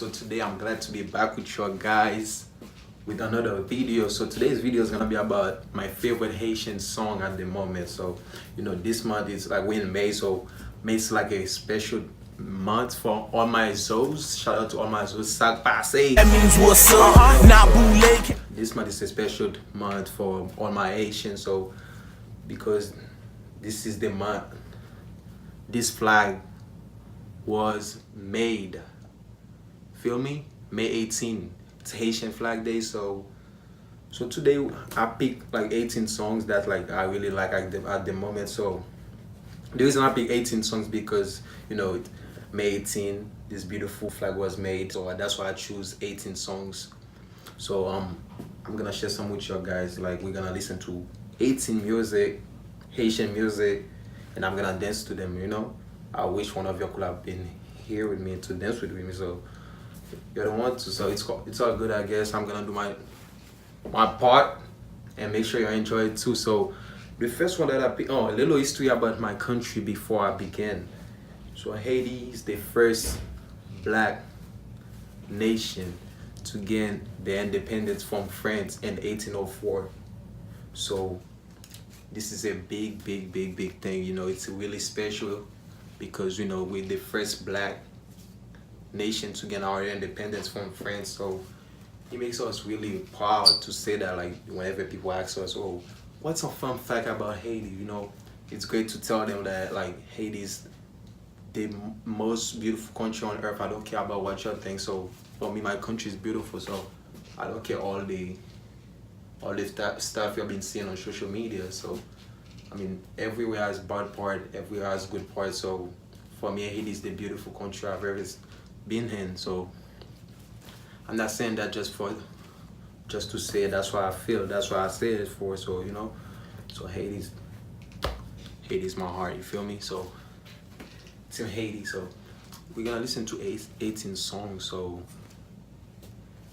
So today I'm glad to be back with you guys with another video. So today's video is gonna be about my favorite Haitian song at the moment. So this month is like we're in May, so May is like a special month for all my Zoes. Shout out to all my Zoes. Sac passe. That means what's up, not bootleg. This month is a special month for all my Haitians. So because this is the month this flag was made. Feel me? May 18. It's Haitian Flag Day. So today I picked like 18 songs that like I really like at the moment. So the reason I picked 18 songs because May 18 this beautiful flag was made. So that's why I choose 18 songs. So I'm gonna share some with you guys. Like we're gonna listen to 18 music, Haitian music, and I'm gonna dance to them. I wish one of you could have been here with me to dance with me. So you don't want to, so it's all good, I guess. I'm gonna do my part and make sure you enjoy it too. So the first one that I picked, a little history about my country before I begin. So Haiti is the first black nation to gain their independence from France in 1804. So this is a big thing. It's really special because we're the first black nation to get our independence from France. So it makes us really proud to say that. Like whenever people ask us, oh, what's a fun fact about Haiti, it's great to tell them that like Haiti is the most beautiful country on earth. I don't care about what you think. So for me, my country is beautiful. So I don't care all the stuff you've been seeing on social media. So I mean, everywhere has bad part, everywhere has good part. So for me, Haiti is the beautiful country I've ever been in. So I'm not saying that just to say it. That's why I feel. That's why I say it for. So so Haiti's my heart. You feel me? So it's in Haiti. So we're gonna listen to 18 songs. So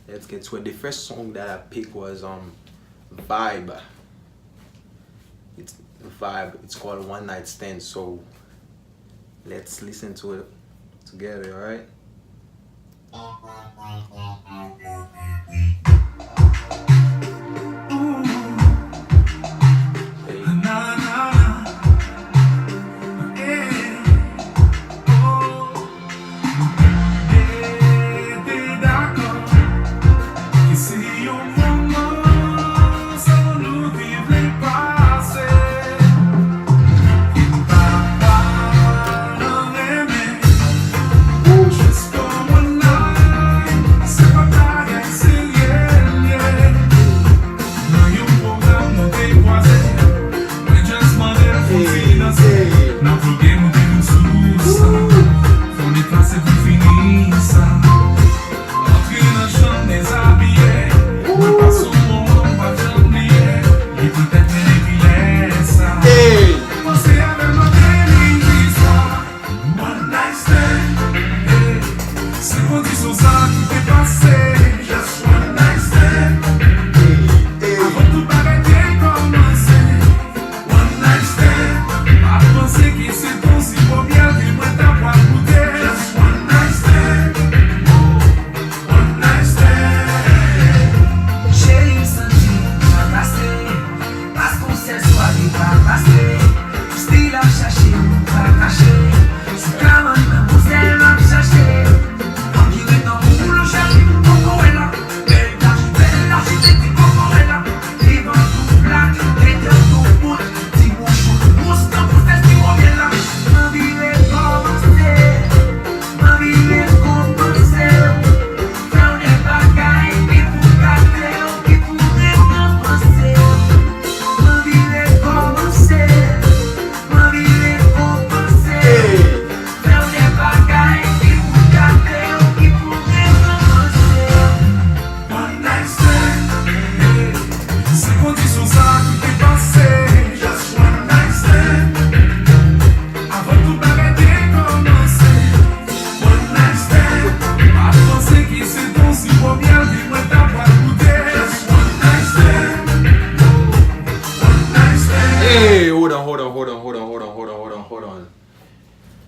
let's get to it. The first song that I picked was Vibe. It's Vibe. It's called One Night Stand. So let's listen to it together. All right.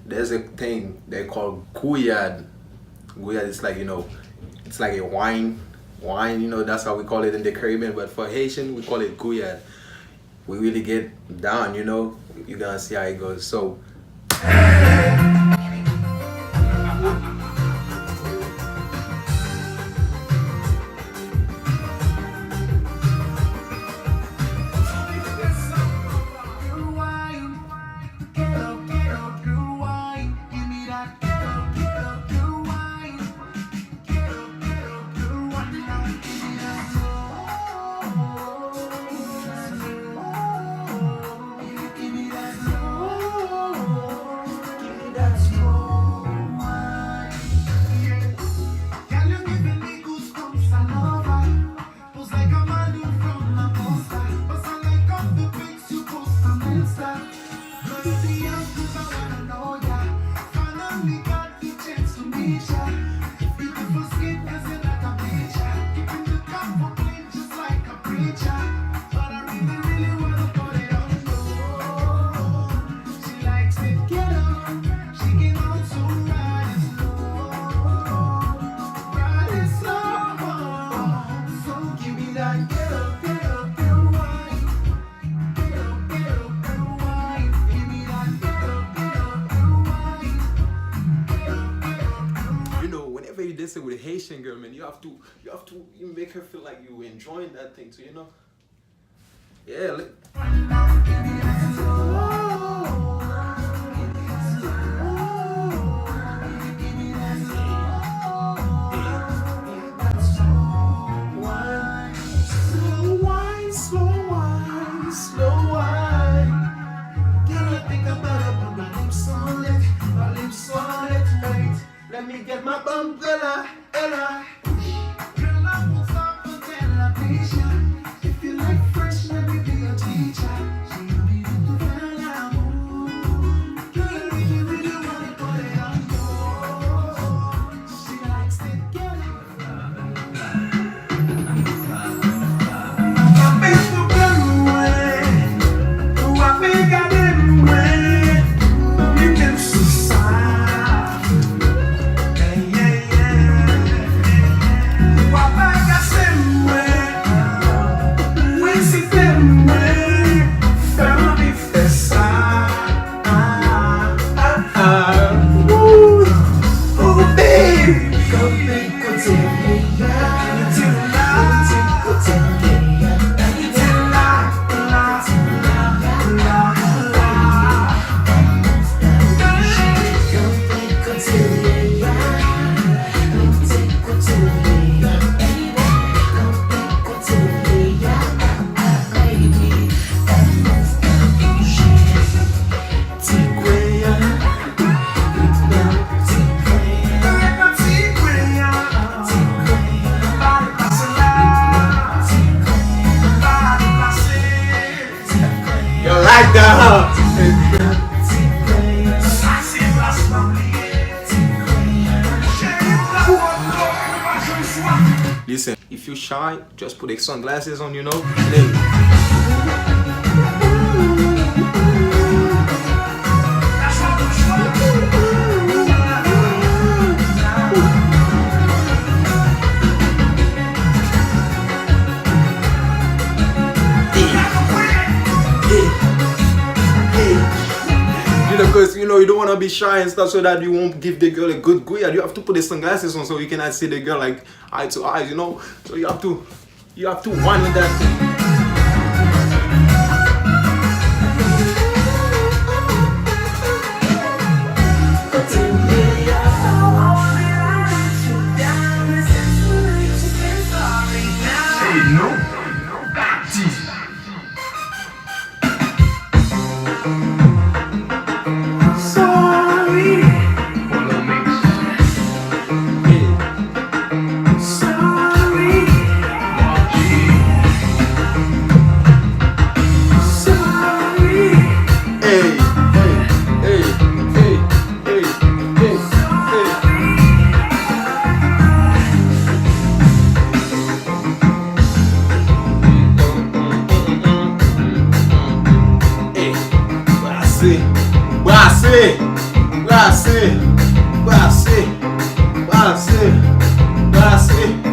There's a thing they call Guyad. Guyad is like, it's like a wine. That's how we call it in the Caribbean. But for Haitian, we call it Guyad. We really get down, You're gonna see how it goes. So. Whenever you dancing with a Haitian girl, man, you have to you make her feel like you enjoying that thing. So yeah. Slow wine. Can I think about it? But my lips on it, right? Let me get my umbrella, Ella. Girl, I won't stop until I finish ya. If you like French, let me be your teacher. She be the fella, girl, I really, really wanna put it on you. She likes to get it. I think the blue way, I think I didn't wait. You can society. Like that, Listen, if you're shy, just put the sunglasses on, Because you don't want to be shy and stuff, so that you won't give the girl a good Guyad. You have to put the sunglasses on so you cannot see the girl like eye to eye, So you have to one in that. That's it. That's it.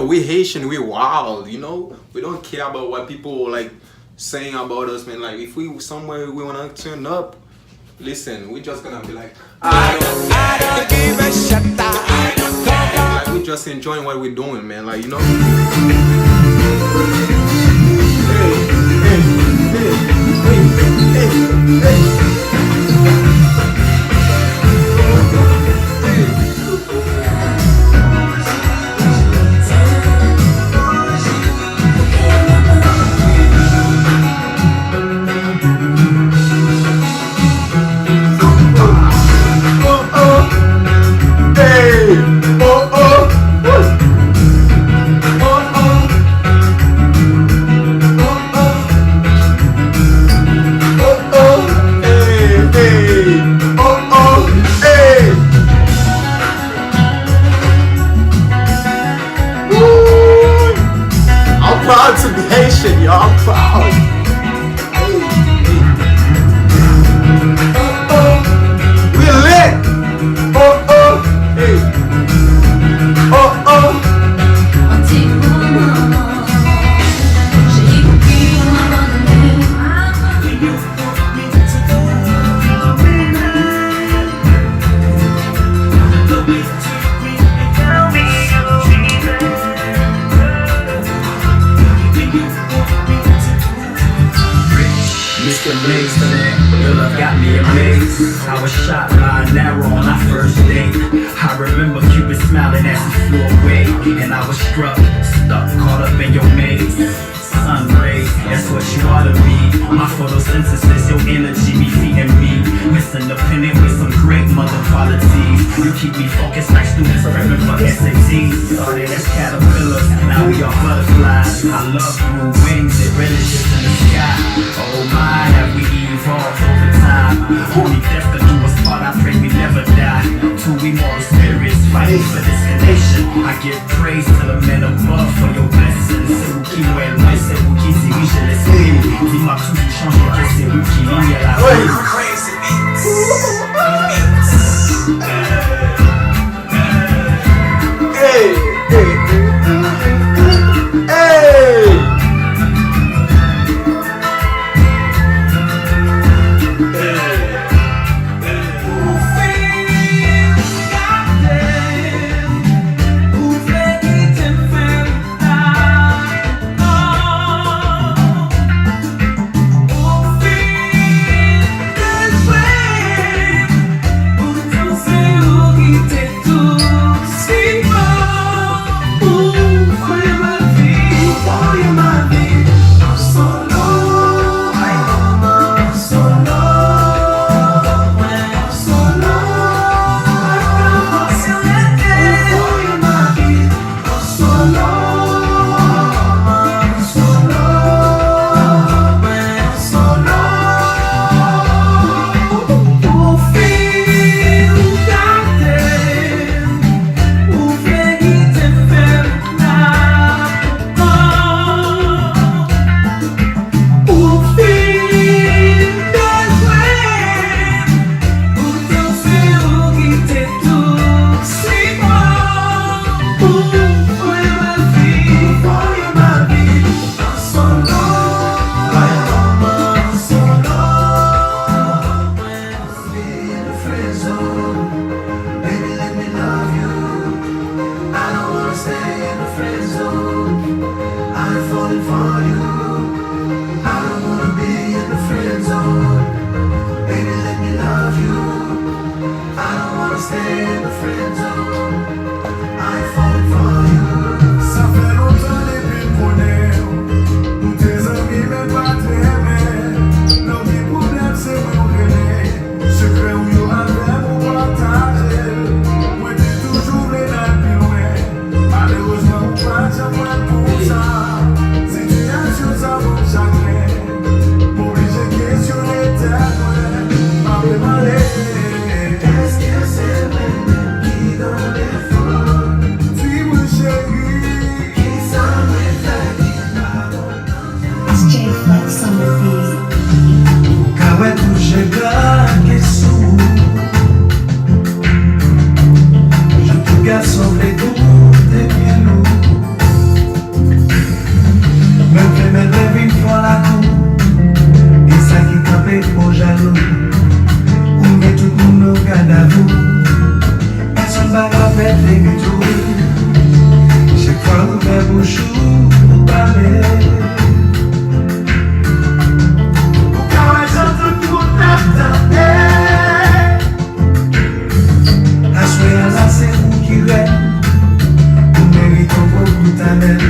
We Haitian, we wild, you know. We don't care about what people like saying about us, man. Like if we somewhere we wanna turn up, listen, we just gonna be like, I don't give a shit. Like we just enjoying what we're doing, man. Like you know. Proud to be Haitian, y'all. I'm proud. We lit. Oh oh, hey. Oh oh. Your love got me amazed. I was shot by an arrow on our first date. I remember Cupid smiling as he flew away, and I was struck, stuck, caught up in your maze. Sun rays, that's what you ought to be. My photosynthesis, your energy be feeding me. Miss Independent with some great mother qualities. You keep me focused like students prepping for SATs. Started as caterpillars, now we are butterflies. I love you, wings, it relishes in the sky. Oh my, have we evolved over time? Only death could do us part, I pray we never die. Two immortal spirits fighting for this nation. I give praise to the men above for your blessings. C'est vous qui nous aimez, c'est vous qui dirigez l'esprit. Dis-moi tout qui change, et c'est vous qui liez la vie. Hey, hey, hey, hey. I'm falling for you. I don't wanna be in the friend zone. Baby, let me love you. I don't wanna stay in the friend zone. I'm falling for you. Ça fait longtemps depuis qu'on est. Nous tes amis mais pas tes amis. Non, mes problèmes c'est moi on connaît. Secret où y'aura bien pour partager. Moi t'es toujours les nains plus loin. Malheureusement on pas jamais pour ça. Situation ça vaut chagrin. Obligé de questionner tes loin. Pas préparé. Est-ce que c'est même qui donne les fonds? Dis-moi chérie. Qui s'en met la vie pardon? It's J Flex on the beat. Kawe touche que sous. Je te garçon les goûts des pieds lourds. Même que mes rêves ils font la cour. Et ça qui campait au jaloux. Où met tout le monde regarde à vous. Personne va faire les tout. Chaque fois vous faites vos choux pour parler. I swear là c'est vous qui rêve. Vous méritez beaucoup d'amour.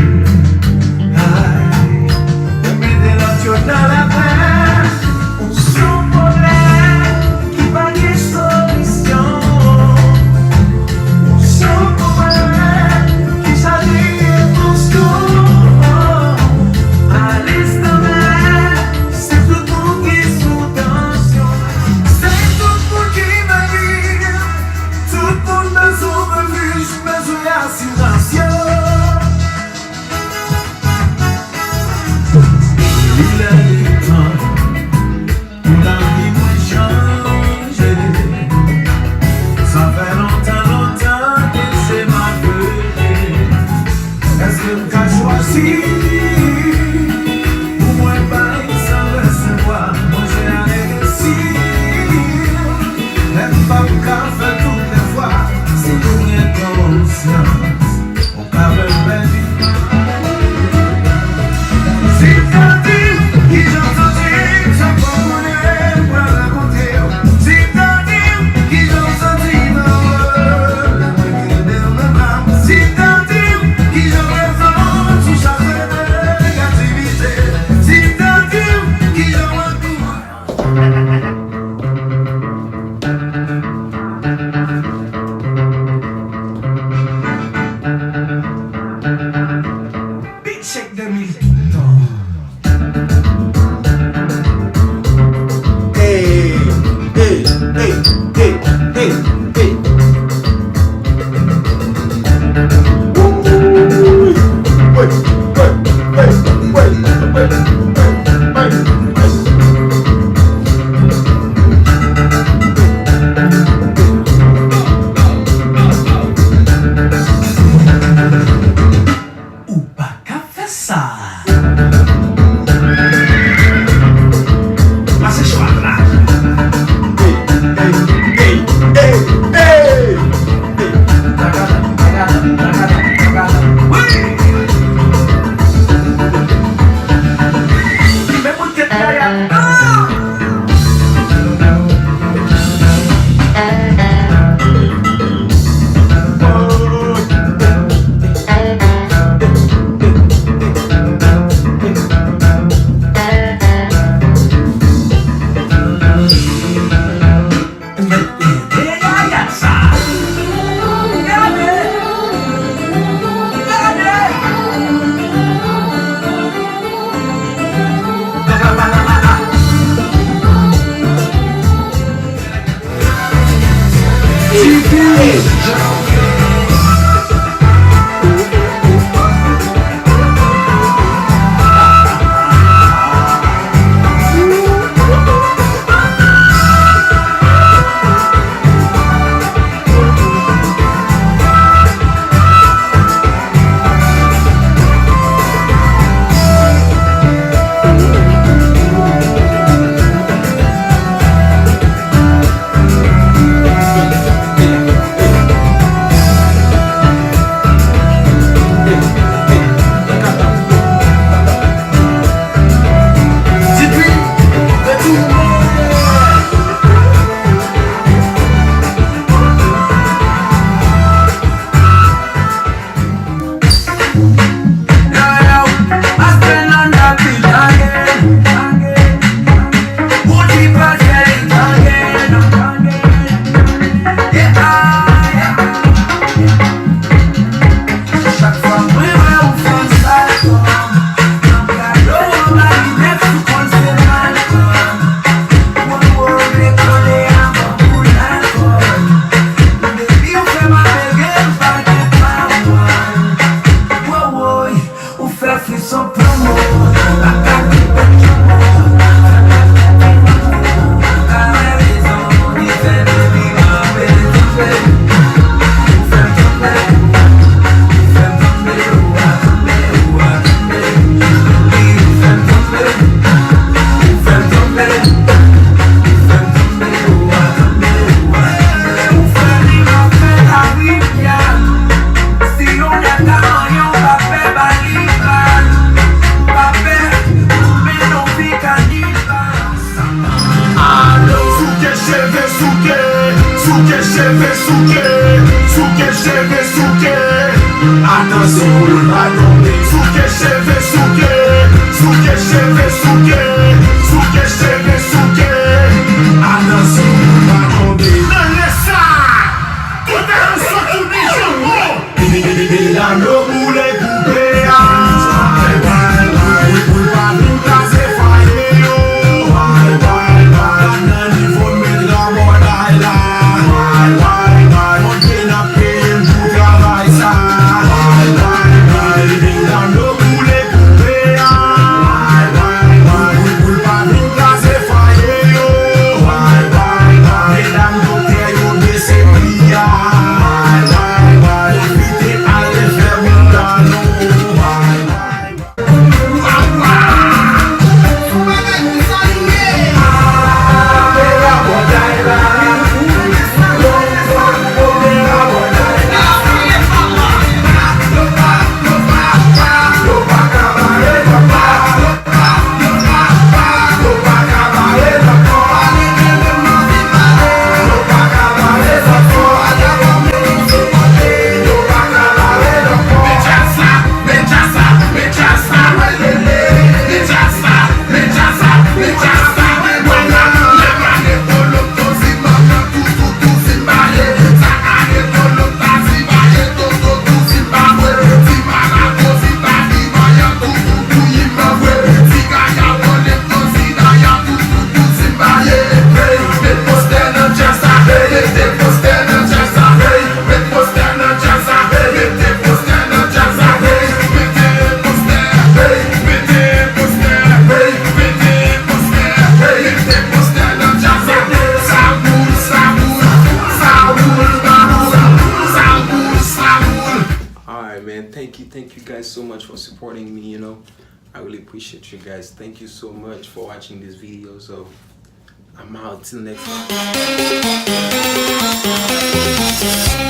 Aïe, vous mettez l'autre dans la peine. On s'en problème qui va y solution. On s'en problème qui s'allie pour ce à l'instant même, c'est tout le monde qui est sous tension. C'est tout le monde qui m'habille. Tout le monde dans son refuge, mais je l'assuration. Il est temps pour la vie moins changer. Ça fait longtemps que c'est ma veuille. Est-ce que tu as choisi? Pour moi, pas sans recevoir. Moi, j'ai un récit. Même pas pour qu'à faire toutes les fois. Si nous n'y conscience, on peut me faire vivre. Si t'as dit qui j'entends dire, ça peut mourir pour la raconter. Si t'as dit qui j'entends dire, si t'as dit qui j'en raison sous chaque négativité. Si t'as dit qui j'en retourne. Big check 2000 tout le temps. Hey, hey, hey, hey, hey, hey. Wait, wait. Ou pas qu'à faire ça. fais simplement la carte du Attention, attendez. Souke cheve, souke cheve, souke cheve, souke. Attention, attendez. Non laisse ça. Tout est un son tout dit je il a le boulet coupé. Thank you guys so much for supporting me, you know. I really appreciate you guys. Thank you so much for watching this video. So I'm out till next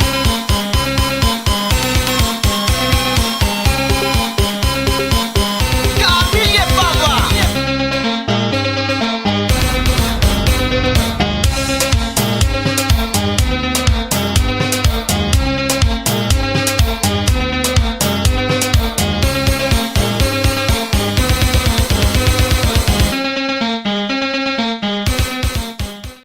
time.